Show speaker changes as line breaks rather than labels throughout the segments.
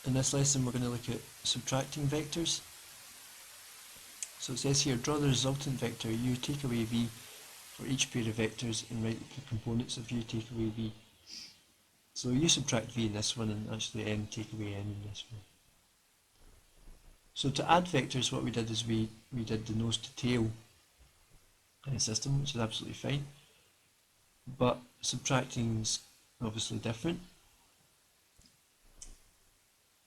In this lesson we're going to look at subtracting vectors. So it says here, draw the resultant vector u take away v for each pair of vectors and write the components of u take away v. So u subtract v in this one and actually n take away n in this one. So to add vectors, what we did is we did the nose to tail in a system, which is absolutely fine. But subtracting is obviously different.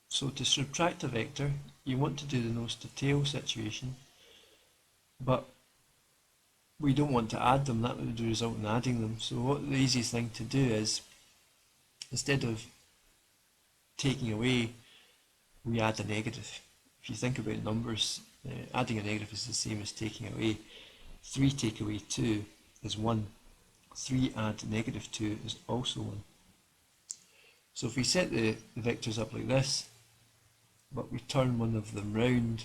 So to subtract a vector, you want to do the nose to tail situation, but we don't want to add them. That would result in adding them. So what the easiest thing to do is, instead of taking away, we add a negative. If you think about numbers, adding a negative is the same as taking away. 3 take away 2 is 1. 3 add negative 2 is also 1. So if we set the vectors up like this, but we turn one of them round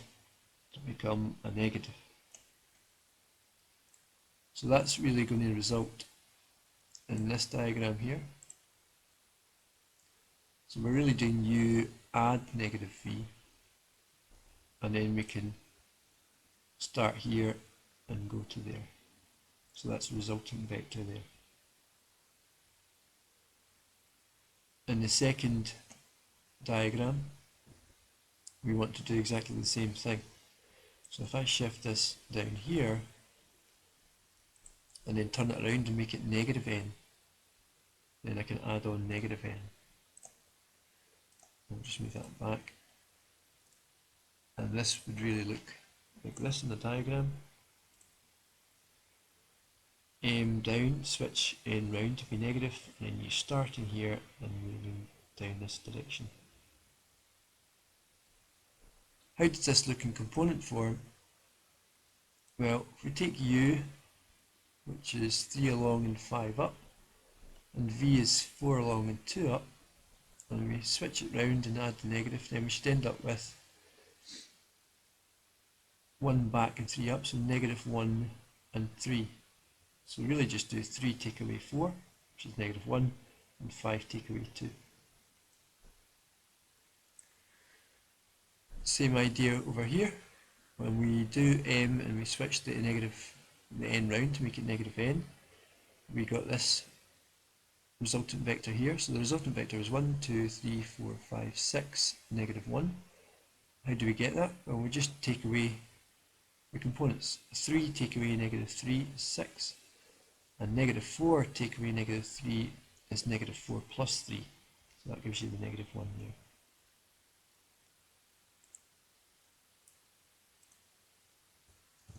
to become a negative. So that's really going to result in this diagram here. So we're really doing u add negative v, and then we can start here and go to there. So that's the resulting vector there. In the second diagram, we want to do exactly the same thing. So if I shift this down here and then turn it around and make it negative n, then I can add on negative n. I'll just move that back. And this would really look like this in the diagram. M down, switch n round to be negative, and then you start in here and moving down this direction. How does this look in component form? Well, if we take u, which is 3 along and 5 up, and v is 4 along and 2 up, and we switch it round and add the negative, then we should end up with 1 back and 3 up, so negative 1 and 3. So really just do 3 take away 4, which is negative 1, and 5 take away 2. Same idea over here. When we do m and we switch the n round to make it negative n, we got this resultant vector here. So the resultant vector is 1, 2, 3, 4, 5, 6, negative 1. How do we get that? Well, we just take away the components. 3 take away negative 3 is 6, and negative 4 take away negative 3 is negative 4 plus 3. So that gives you the negative 1 there.